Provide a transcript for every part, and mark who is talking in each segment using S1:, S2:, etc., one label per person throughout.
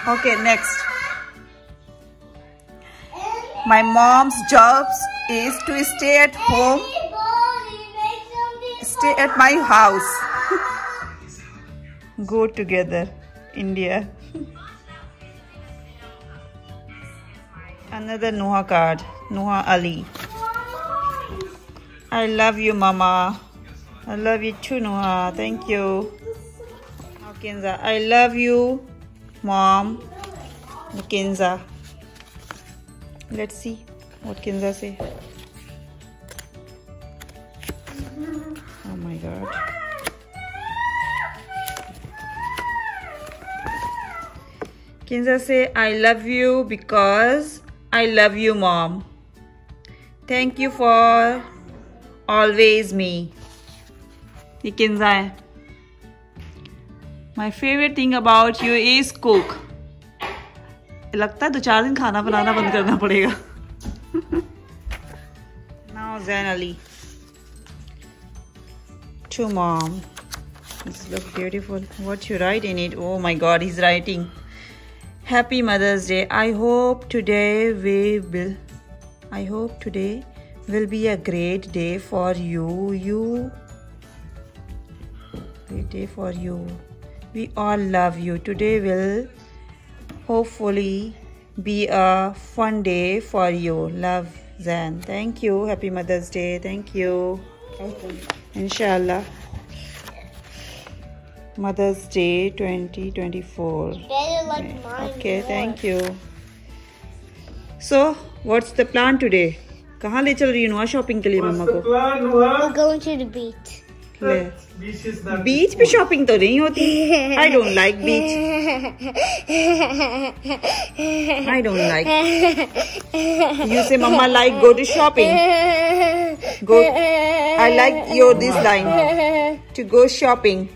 S1: Okay, next. My mom's job is to stay at home, stay at my house. Go together, India. Another Noha card, Noha Ali. I love you, Mama. I love you too, Noha. Thank you. Kenza, I love you, Mom. Kenza. Let's see what Kenza say. Oh my God. Kenza say, I love you because I love you, Mom. Thank you for always me. ये Kenza है. My favorite thing about you is cook. लगता है 2-4 दिन खाना बनाना बंद करना पड़ेगा. Now Zain Ali. To Mom. This looks beautiful. What you write in it? Oh my God, he's writing. Happy Mother's Day. I hope today will be a great day for you. Great day for you. We all love you. Today will hopefully be a fun day for you. Love, Zain. Thank you. Happy Mother's Day. Thank you. Inshallah. Mother's Day 2024. Okay, thank you. So, what's the plan today? कहाँ ले चल रही है नुआ shopping के लिए मम्मा को?
S2: We're going to the beach.
S1: बीच पे शॉपिंग तो नहीं होती. I don't like beach. I don't like. You say mama like go to shopping. Go. I like your this line to go shopping.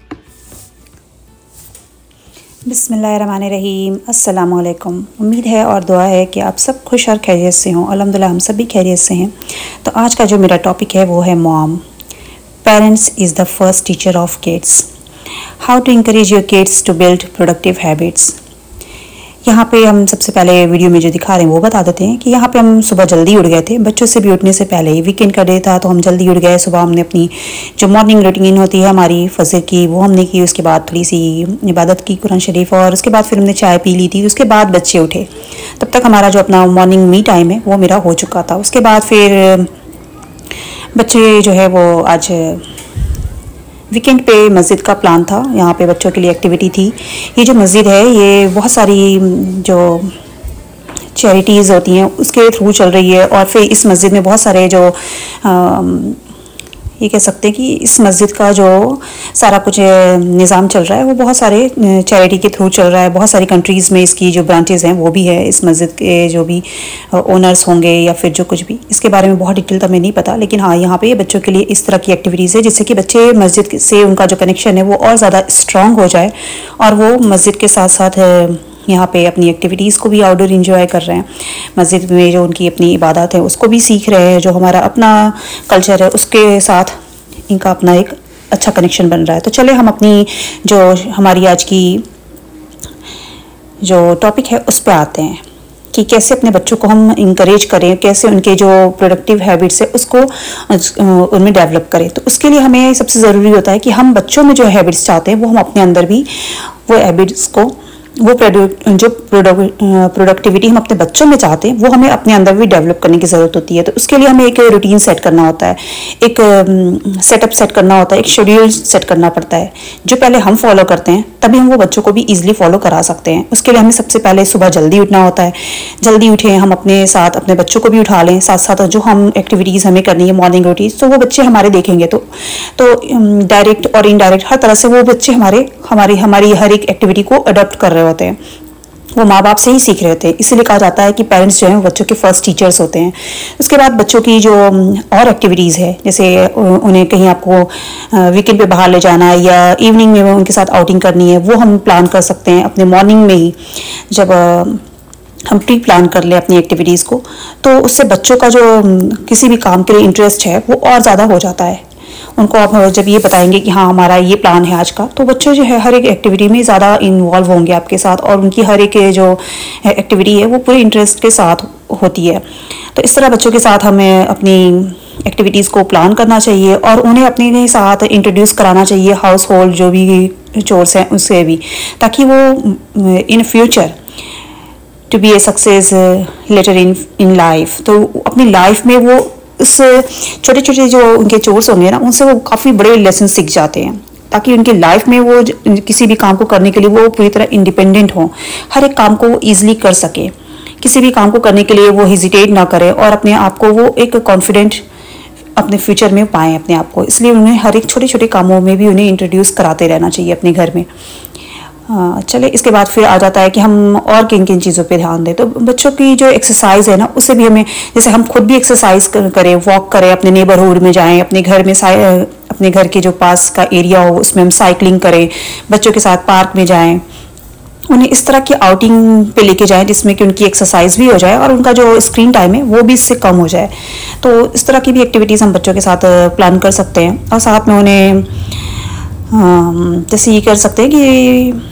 S3: बिस्मिल्लाहिर्रहमानिर्रहीम. अस्सलाम वालेकुम. उम्मीद है और दुआ है कि आप सब खुश और खैरियत से हों. अल्हम्दुलिल्लाह हम सब भी खैरियत से हैं. तो आज का जो मेरा टॉपिक है वो है mom. Parents is the first teacher of kids. How to encourage your kids to build productive habits. यहाँ पे हम सबसे पहले वीडियो में जो दिखा रहे हैं वो बता देते हैं कि यहाँ पे हम सुबह जल्दी उठ गए थे. बच्चों से भी उठने से पहले ही वीकेंड का डे था तो हम जल्दी उठ गए. सुबह हमने अपनी जो मॉर्निंग रूटीन होती है हमारी फजर की वो हमने की. उसके बाद थोड़ी सी इबादत की कुरान शरीफ और उसके बाद फिर हमने चाय पी ली थी. उसके बाद बच्चे उठे. तब तक हमारा जो अपना मॉर्निंग मी टाइम है वो मेरा हो चुका था. उसके बाद फिर बच्चे जो है वो आज वीकेंड पे मस्जिद का प्लान था. यहाँ पे बच्चों के लिए एक्टिविटी थी. ये जो मस्जिद है ये बहुत सारी जो चैरिटीज़ होती हैं उसके थ्रू चल रही है. और फिर इस मस्जिद में बहुत सारे जो ये कह सकते हैं कि इस मस्जिद का जो सारा कुछ निज़ाम चल रहा है वो बहुत सारे चैरिटी के थ्रू चल रहा है. बहुत सारी कंट्रीज़ में इसकी जो ब्रांचेज़ हैं वो भी है. इस मस्जिद के जो भी ओनर्स होंगे या फिर जो कुछ भी इसके बारे में बहुत डिटेल तो हमें नहीं पता. लेकिन हाँ यहाँ पे बच्चों के लिए इस तरह की एक्टिविटीज़ है जिससे कि बच्चे मस्जिद से उनका जो कनेक्शन है वो और ज़्यादा स्ट्रॉन्ग हो जाए और वो मस्जिद के साथ साथ यहाँ पे अपनी एक्टिविटीज़ को भी आउटडोर इंजॉय कर रहे हैं. मस्जिद में जो उनकी अपनी इबादत है उसको भी सीख रहे हैं. जो हमारा अपना कल्चर है उसके साथ इनका अपना एक अच्छा कनेक्शन बन रहा है. तो चले हम अपनी जो हमारी आज की जो टॉपिक है उस पर आते हैं कि कैसे अपने बच्चों को हम इंकरेज करें, कैसे उनके जो प्रोडक्टिव हैबिट्स है उसको उनमें डेवलप करें. तो उसके लिए हमें सबसे ज़रूरी होता है कि हम बच्चों में जो हैबिट्स चाहते हैं वो हम अपने अंदर भी वो हैबिट्स को वो प्रोडक्टिविटी हम अपने बच्चों में चाहते हैं वो हमें अपने अंदर भी डेवलप करने की ज़रूरत होती है. तो उसके लिए हमें एक रूटीन सेट करना होता है, एक सेटअप सेट करना होता है, एक शेड्यूल सेट करना पड़ता है जो पहले हम फॉलो करते हैं तभी हम वो बच्चों को भी ईजिली फॉलो करा सकते हैं. उसके लिए हमें सबसे पहले सुबह जल्दी उठना होता है. जल्दी उठें, हम अपने साथ अपने बच्चों को भी उठा लें. साथ साथ जो हम एक्टिविटीज़ हमें करनी है मॉर्निंग रूटीन तो वो बच्चे हमारे देखेंगे तो डायरेक्ट और इनडायरेक्ट हर तरह से वो बच्चे हमारी हर एक एक्टिविटी को अडॉप्ट कर रहे होते हैं. वो माँ बाप से ही सीख रहे होते हैं. इसीलिए कहा जाता है कि पेरेंट्स जो हैं वो बच्चों के फर्स्ट टीचर्स होते हैं. उसके बाद बच्चों की जो और एक्टिविटीज़ है जैसे उन्हें कहीं आपको वीकेंड पे बाहर ले जाना है या इवनिंग में उनके साथ आउटिंग करनी है वो हम प्लान कर सकते हैं अपने मॉर्निंग में ही. जब हम प्री प्लान कर लें अपनी एक्टिविटीज़ को तो उससे बच्चों का जो किसी भी काम के लिए इंटरेस्ट है वो और ज़्यादा हो जाता है. उनको आप जब ये बताएंगे कि हाँ हमारा ये प्लान है आज का, तो बच्चे जो है हर एक एक्टिविटी में ज़्यादा इन्वॉल्व होंगे आपके साथ, और उनकी हर एक जो एक्टिविटी है वो पूरे इंटरेस्ट के साथ होती है। तो इस तरह बच्चों के साथ हमें अपनी एक्टिविटीज़ को प्लान करना चाहिए और उन्हें अपने साथ इंट्रोड्यूस कराना चाहिए हाउस होल्ड जो भी चोर्स हैं उससे भी, ताकि वो in future to be a success later in life, तो अपनी लाइफ में वो उस छोटे छोटे जो उनके चोर्स होंगे ना उनसे वो काफ़ी बड़े लेसन सीख जाते हैं, ताकि उनकी लाइफ में वो किसी भी काम को करने के लिए वो पूरी तरह इंडिपेंडेंट हो, हर एक काम को वो ईजिली कर सके, किसी भी काम को करने के लिए वो हेजिटेट ना करे और अपने आप को वो एक कॉन्फिडेंट अपने फ्यूचर में पाएँ अपने आप को। इसलिए उन्हें हर एक छोटे छोटे कामों में भी उन्हें इंट्रोड्यूस कराते रहना चाहिए अपने घर में। चले इसके बाद फिर आ जाता है कि हम और किन किन चीज़ों पे ध्यान दें। तो बच्चों की जो एक्सरसाइज है ना उससे भी हमें, जैसे हम खुद भी एक्सरसाइज करें, वॉक करें, अपने नेबरहुड में जाएं, अपने घर में अपने घर के जो पास का एरिया हो उसमें हम साइकिलिंग करें, बच्चों के साथ पार्क में जाएं, उन्हें इस तरह की आउटिंग पे लेके जाएं जिसमें कि उनकी एक्सरसाइज भी हो जाए और उनका जो स्क्रीन टाइम है वो भी इससे कम हो जाए। तो इस तरह की भी एक्टिविटीज़ हम बच्चों के साथ प्लान कर सकते हैं। और साथ में उन्हें जैसे ये कर सकते हैं कि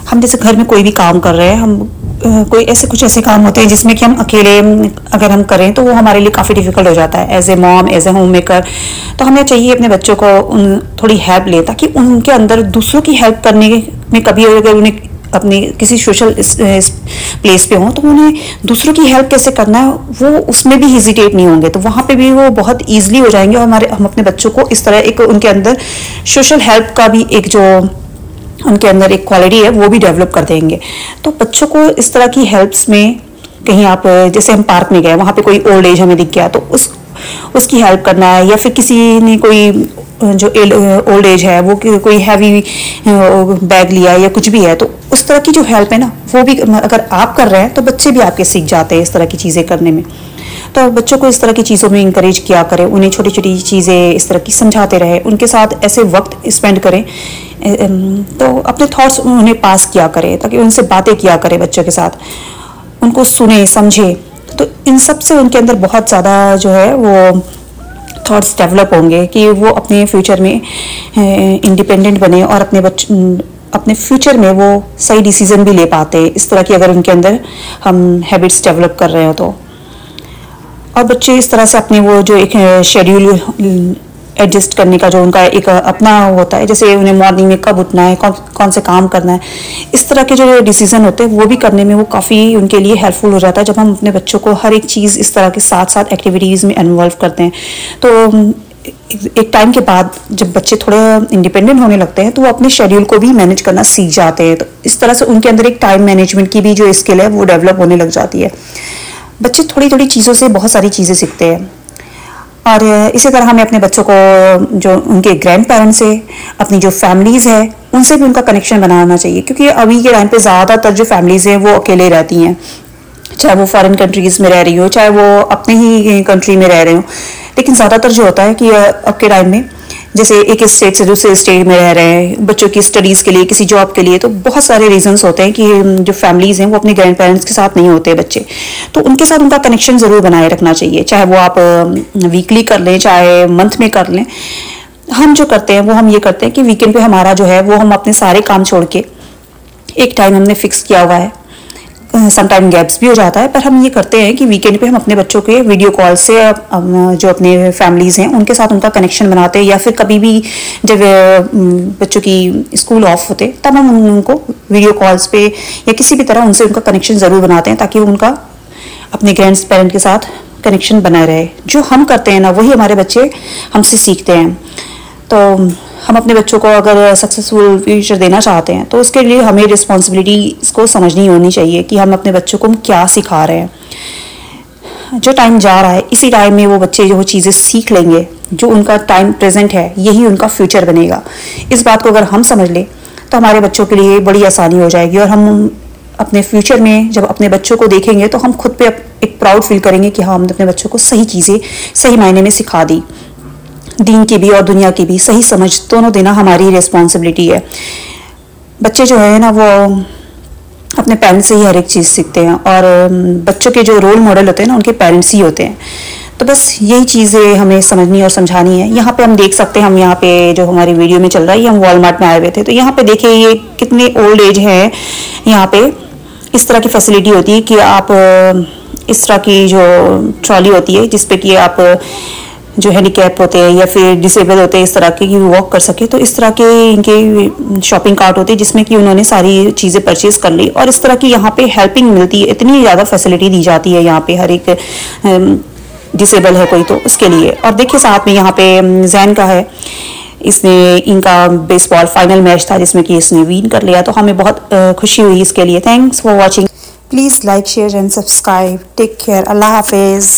S3: हम जैसे घर में कोई भी काम कर रहे हैं, हम कोई कुछ ऐसे काम होते हैं जिसमें कि हम अकेले अगर हम करें तो वो हमारे लिए काफ़ी डिफ़िकल्ट हो जाता है as a mom, as a home maker. तो हमें चाहिए अपने बच्चों को थोड़ी हेल्प ले, ताकि उनके अंदर दूसरों की हेल्प करने में कभी अगर उन्हें अपने किसी सोशल प्लेस पे हों तो उन्हें दूसरों की हेल्प कैसे करना है वो उसमें भी हेजिटेट नहीं होंगे, तो वहाँ पे भी वो बहुत ईजिली हो जाएंगे और हम अपने बच्चों को इस तरह एक उनके अंदर सोशल हेल्प का भी एक जो उनके अंदर एक क्वालिटी है वो भी डेवलप कर देंगे। तो बच्चों को इस तरह की हेल्प्स में कहीं आप जैसे हम पार्क में गए, वहाँ पे कोई ओल्ड एज हमें दिख गया तो उसकी हेल्प करना है, या फिर किसी ने कोई जो ओल्ड एज है वो कोई हैवी बैग लिया या कुछ भी है, तो उस तरह की जो हेल्प है ना वो भी अगर आप कर रहे हैं तो बच्चे भी आपके सीख जाते हैं इस तरह की चीज़ें करने में। तो बच्चों को इस तरह की चीज़ों में इंकरेज किया करें, उन्हें छोटी छोटी चीज़ें इस तरह की समझाते रहे, उनके साथ ऐसे वक्त स्पेंड करें, तो अपने थॉट्स उन्हें पास किया करें, ताकि उनसे बातें किया करें बच्चों के साथ, उनको सुने समझे। तो इन सब से उनके अंदर बहुत ज़्यादा जो है वो थॉट्स डेवलप होंगे कि वो अपने फ्यूचर में इंडिपेंडेंट बने और अपने फ्यूचर में वो सही डिसीजन भी ले पाते हैं, इस तरह की अगर उनके अंदर हम हैबिट्स डेवलप कर रहे हो तो। और बच्चे इस तरह से अपने वो जो एक शेड्यूल एडजस्ट करने का जो उनका एक अपना होता है, जैसे उन्हें मॉर्निंग में कब उठना है, कौन से काम करना है, इस तरह के जो डिसीजन होते हैं वो भी करने में वो काफ़ी उनके लिए हेल्पफुल हो जाता है जब हम अपने बच्चों को हर एक चीज़ इस तरह के साथ साथ एक्टिविटीज़ में इन्वॉल्व करते हैं। तो एक टाइम के बाद जब बच्चे थोड़े इंडिपेंडेंट होने लगते हैं तो वो अपने शेड्यूल को भी मैनेज करना सीख जाते हैं। तो इस तरह से उनके अंदर एक टाइम मैनेजमेंट की भी जो स्किल है वो डेवलप होने लग जाती है। बच्चे थोड़ी थोड़ी चीज़ों से बहुत सारी चीज़ें सीखते हैं। और इसी तरह हमें अपने बच्चों को जो उनके ग्रैंड पेरेंट्स है, अपनी जो फैमिलीज़ है, उनसे भी उनका कनेक्शन बनाना चाहिए, क्योंकि अभी के टाइम पे ज़्यादातर जो फैमिलीज़ हैं वो अकेले रहती हैं, चाहे वो फॉरेन कंट्रीज़ में रह रही हो, चाहे वो अपने ही कंट्री में रह रहे हो। लेकिन ज़्यादातर जो होता है कि अब के टाइम में जैसे एक स्टेट से दूसरे स्टेट में रह रहे हैं बच्चों की स्टडीज़ के लिए, किसी जॉब के लिए, तो बहुत सारे रीजंस होते हैं कि जो फैमिलीज़ हैं वो अपने ग्रैंड पेरेंट्स के साथ नहीं होते बच्चे, तो उनके साथ उनका कनेक्शन ज़रूर बनाए रखना चाहिए, चाहे वो आप वीकली कर लें चाहे मंथ में कर लें। हम जो करते हैं वो हम ये करते हैं कि वीकेंड पे हमारा जो है वो हम अपने सारे काम छोड़ के एक टाइम हमने फिक्स किया हुआ है, समटाइम गैप्स भी हो जाता है, पर हम ये करते हैं कि वीकेंड पे हम अपने बच्चों के वीडियो कॉल से जो अपने फैमिलीज़ हैं उनके साथ उनका कनेक्शन बनाते हैं, या फिर कभी भी जब बच्चों की स्कूल ऑफ होते तब हम उनको वीडियो कॉल्स पे या किसी भी तरह उनसे उनका कनेक्शन ज़रूर बनाते हैं, ताकि उनका अपने ग्रैंड पेरेंट के साथ कनेक्शन बना रहे। जो हम करते हैं ना वही हमारे बच्चे हमसे सीखते हैं। तो हम अपने बच्चों को अगर सक्सेसफुल फ्यूचर देना चाहते हैं तो उसके लिए हमें रिस्पॉन्सिबिलिटी इसको समझनी होनी चाहिए कि हम अपने बच्चों को क्या सिखा रहे हैं। जो टाइम जा रहा है इसी टाइम में वो बच्चे जो चीज़ें सीख लेंगे, जो उनका टाइम प्रेजेंट है यही उनका फ्यूचर बनेगा। इस बात को अगर हम समझ लें तो हमारे बच्चों के लिए बड़ी आसानी हो जाएगी, और हम अपने फ्यूचर में जब अपने बच्चों को देखेंगे तो हम खुद पे एक प्राउड फील करेंगे कि हाँ हमने अपने बच्चों को सही चीज़ें सही मायने में सिखा दी। दीन की भी और दुनिया की भी सही समझ दोनों देना हमारी रिस्पॉन्सिबिलिटी है। बच्चे जो है ना वो अपने पेरेंट्स से ही हर एक चीज़ सीखते हैं, और बच्चों के जो रोल मॉडल होते हैं ना उनके पेरेंट्स ही होते हैं। तो बस यही चीज़ें हमें समझनी और समझानी है। यहाँ पे हम देख सकते हैं, हम यहाँ पे जो हमारी वीडियो में चल रहा है, ये हम वॉलमार्ट में आए हुए थे। तो यहाँ पे देखिए ये कितने ओल्ड एज है। यहाँ पे इस तरह की फैसिलिटी होती है कि आप इस तरह की जो ट्रॉली होती है जिसपे कि आप जो हैंडीकैप होते हैं या फिर डिसेबल होते हैं इस तरह के, कि वॉक कर सके, तो इस तरह के इनके शॉपिंग कार्ट होते हैं जिसमें कि उन्होंने सारी चीज़ें परचेज कर ली। और इस तरह की यहाँ पे हेल्पिंग मिलती है, इतनी ज़्यादा फैसिलिटी दी जाती है यहाँ पे हर एक डिसेबल है कोई तो उसके लिए। और देखिए साथ में यहाँ पे जैन का है, इसने इनका बेसबॉल फाइनल मैच था जिसमें कि इसने विन कर लिया, तो हमें बहुत खुशी हुई इसके लिए। Thanks for watching. Please like share and subscribe. Take care. अल्लाह हाफिज़।